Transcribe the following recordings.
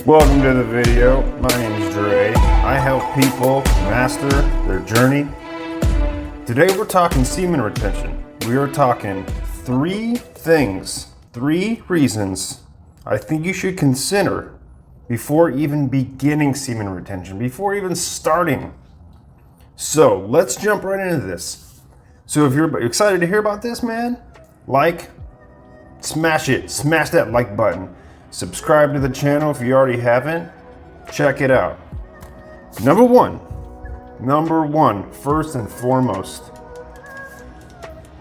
Welcome to the video. My name is Dre. I help people master their journey. Today we're talking semen retention. We are talking three reasons I think you should consider before even beginning semen retention, before even starting. So let's jump right into this. So if you're excited to hear about this, man, smash that like button. Subscribe to the channel if you already haven't. Check it out. Number one, first and foremost,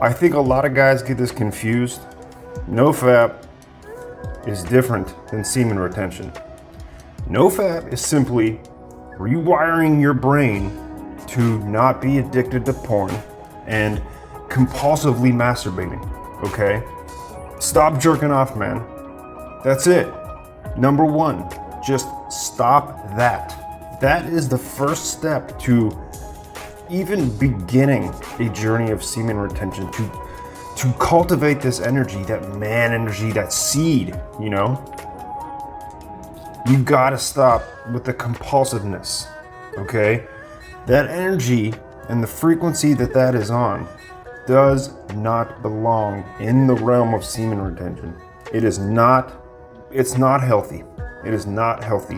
I think a lot of guys get this confused. NoFap is different than semen retention. NoFap is simply rewiring your brain to not be addicted to porn and compulsively masturbating, okay? Stop jerking off, man. That's it. Number one, just stop that. That is the first step to even beginning a journey of semen retention, to cultivate this energy, that man energy, that seed, you know? You gotta stop with the compulsiveness, okay? That energy and the frequency that is on does not belong in the realm of semen retention. It's not healthy. It is not healthy.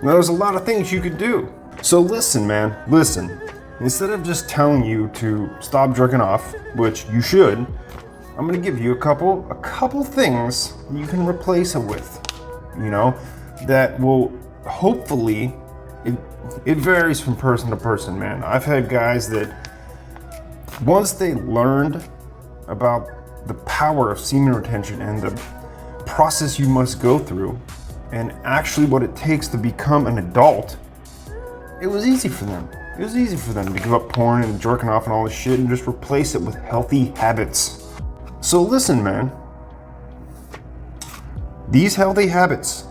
Now, there's a lot of things you could do. So listen, man, listen. Instead of just telling you to stop jerking off, which you should, I'm gonna give you a couple things you can replace it with, you know, that will hopefully, it varies from person to person, man. I've had guys that once they learned about the power of semen retention and the process you must go through and actually what it takes to become an adult, it was easy for them. It was easy for them to give up porn and jerking off and all this shit and just replace it with healthy habits. So listen, man, these healthy habits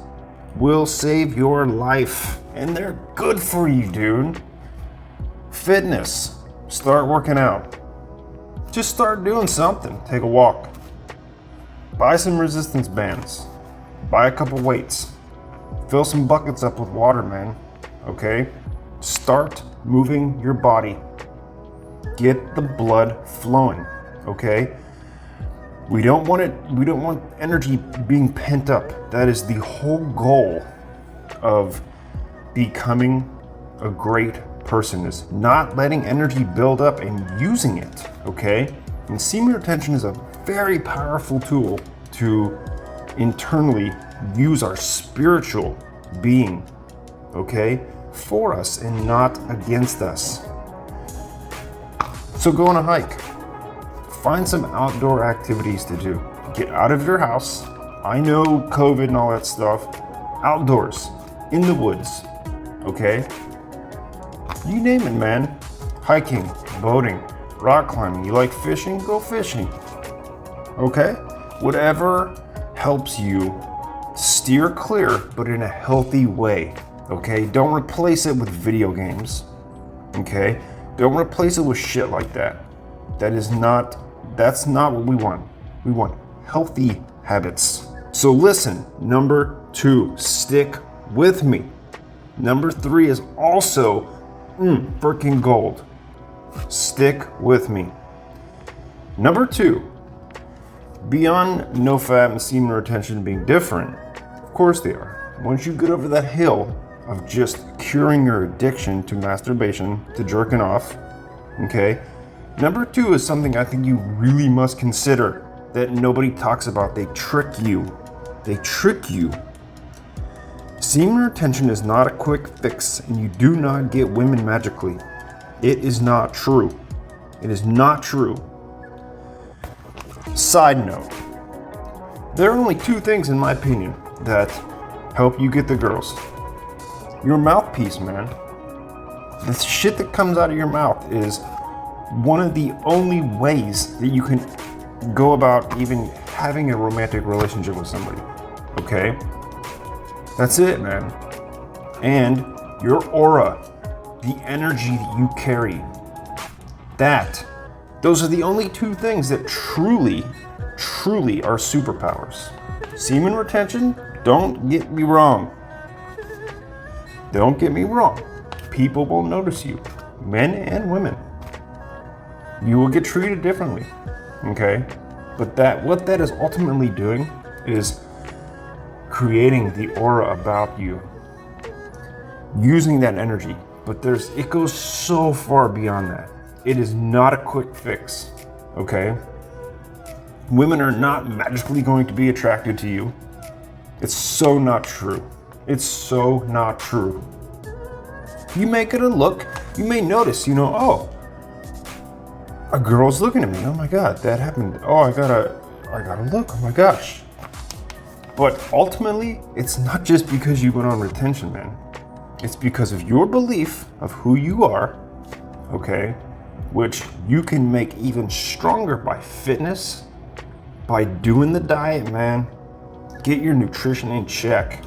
will save your life and they're good for you, dude. Fitness, start working out. Just start doing something. Take a walk. Buy some resistance bands. Buy a couple weights. Fill some buckets up with water, man. Okay? Start moving your body. Get the blood flowing. Okay? We don't want energy being pent up. That is the whole goal of becoming a great person, is not letting energy build up and using it, okay? And semen retention is a very powerful tool to internally use our spiritual being, okay, for us and not against us. So go on a hike. Find some outdoor activities to do. Get out of your house. I know COVID and all that stuff. Outdoors, in the woods, okay? You name it, man. Hiking, boating, rock climbing. You like fishing? Go fishing. Okay? Whatever helps you steer clear, but in a healthy way. Okay? Don't replace it with video games. Okay? Don't replace it with shit like that. That's not what we want. We want healthy habits. So listen, number 2, stick with me. Number 3 is also freaking gold. Stick with me. Number 2, beyond NoFap and semen retention being different, of course they are. Once you get over that hill of just curing your addiction to masturbation, to jerking off, okay? Number 2 is something I think you really must consider that nobody talks about. They trick you. Semen retention is not a quick fix, and you do not get women magically. It is not true. It is not true. Side note, there are only 2 things, in my opinion, that help you get the girls. Your mouthpiece, man. The shit that comes out of your mouth is one of the only ways that you can go about even having a romantic relationship with somebody. Okay? That's it, man. And your aura, the energy that you carry, those are the only 2 things that truly are superpowers. Semen retention Don't get me wrong. Don't get me wrong. People will notice you, men and women. You will get treated differently, okay? But what that is ultimately doing is creating the aura about you, using that energy. But it goes so far beyond that. It is not a quick fix, okay? Women are not magically going to be attracted to you. It's so not true. It's so not true. You may get a look, you may notice, oh, a girl's looking at me. Oh my God, that happened. Oh, I gotta look, oh my gosh. But ultimately, it's not just because you went on retention, man. It's because of your belief of who you are, okay? Which you can make even stronger by fitness, by doing the diet, man. Get your nutrition in check.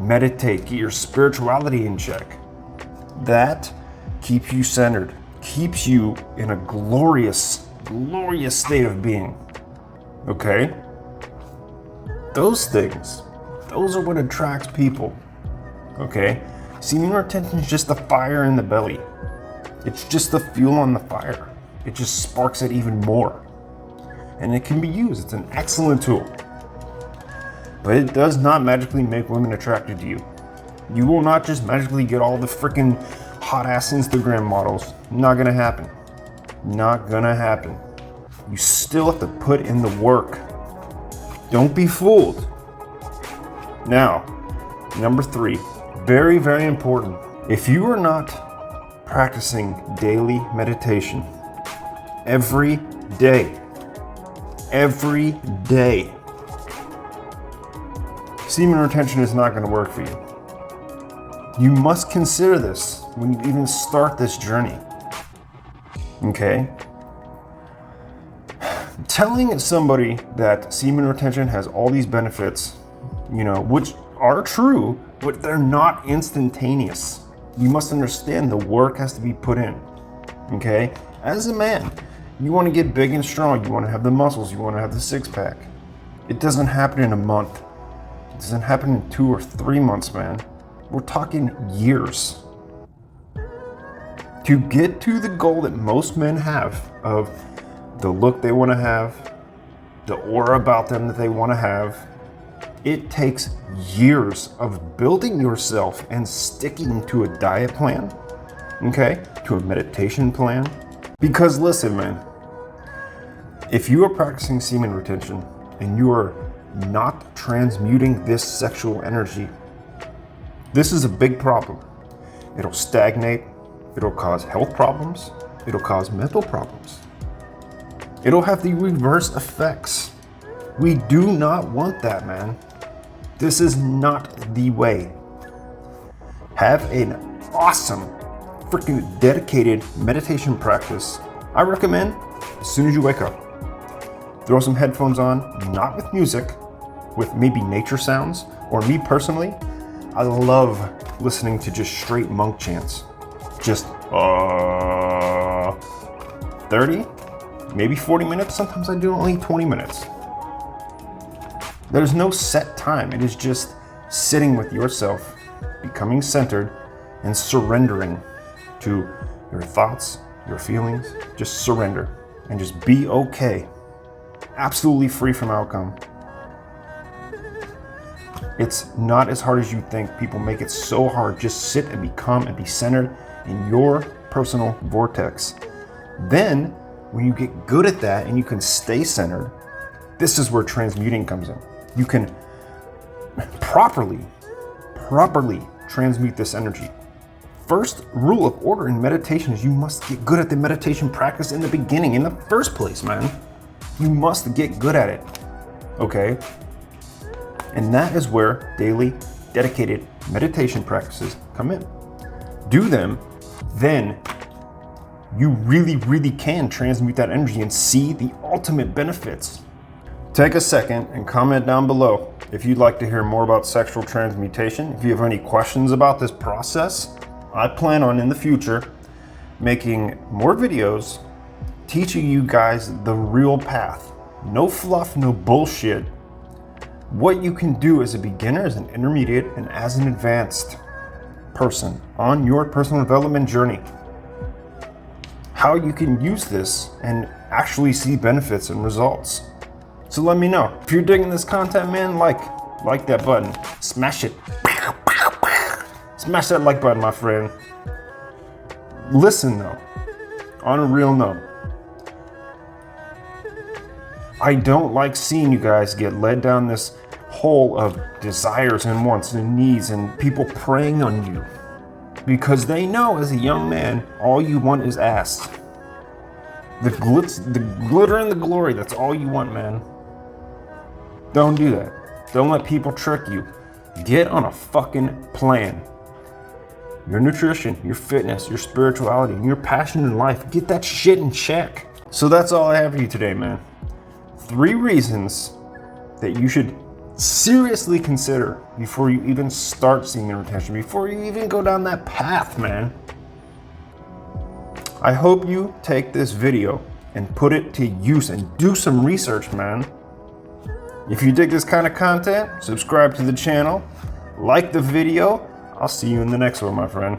Meditate, get your spirituality in check. That keeps you centered, keeps you in a glorious, glorious state of being, okay? Those things, those are what attracts people, okay? Semen retention is just the fire in the belly. It's just the fuel on the fire. It just sparks it even more. And it can be used, it's an excellent tool. But it does not magically make women attracted to you. You will not just magically get all the freaking hot ass Instagram models. Not gonna happen. Not gonna happen. You still have to put in the work. Don't be fooled. Now, number 3, very, very important. If you are not practicing daily meditation every day, semen retention is not going to work for you. You must consider this when you even start this journey. Okay? Telling somebody that semen retention has all these benefits, which are true, but they're not instantaneous. You must understand the work has to be put in. Okay? As a man, you want to get big and strong. You want to have the muscles. You want to have the six-pack. It doesn't happen in a month. It doesn't happen in 2 or 3 months, man. We're talking years. To get to the goal that most men have of the look they want to have, the aura about them that they want to have, it takes years of building yourself and sticking to a diet plan, okay? To a meditation plan. Because listen, man, if you are practicing semen retention and you are not transmuting this sexual energy, this is a big problem. It'll stagnate, it'll cause health problems, it'll cause mental problems. It'll have the reverse effects. We do not want that, man. This is not the way. Have an awesome, freaking dedicated meditation practice. I recommend as soon as you wake up, throw some headphones on, not with music, with maybe nature sounds, or me personally, I love listening to just straight monk chants. Just 30, maybe 40 minutes. Sometimes I do only 20 minutes. There's no set time. It is just sitting with yourself, becoming centered, and surrendering to your thoughts, your feelings. Just surrender and just be okay. Absolutely free from outcome. It's not as hard as you think. People make it so hard. Just sit and be calm and be centered in your personal vortex. Then, when you get good at that and you can stay centered, this is where transmuting comes in. You can properly transmute this energy. First rule of order in meditation is you must get good at the meditation practice in the beginning, in the first place, man. You must get good at it, okay? And that is where daily, dedicated meditation practices come in. Do them, then you really can transmute that energy and see the ultimate benefits. Take a second and comment down below if you'd like to hear more about sexual transmutation. If you have any questions about this process, I plan on in the future making more videos teaching you guys the real path. No fluff, no bullshit. what you can do as a beginner, as an intermediate, and as an advanced person on your personal development journey. How you can use this and actually see benefits and results. So let me know. If you're digging this content, man, like that button. Smash it. Smash that like button, my friend. Listen though, on a real note, I don't like seeing you guys get led down this hole of desires and wants and needs and people preying on you because they know as a young man, all you want is ass. The glitter and the glory, that's all you want, man. Don't do that. Don't let people trick you. Get on a fucking plan. Your nutrition, your fitness, your spirituality, and your passion in life, get that shit in check. So that's all I have for you today, man. 3 reasons that you should seriously consider before you even start semen retention, before you even go down that path, man. I hope you take this video and put it to use and do some research, man. If you dig this kind of content, subscribe to the channel, like the video. I'll see you in the next one, my friend.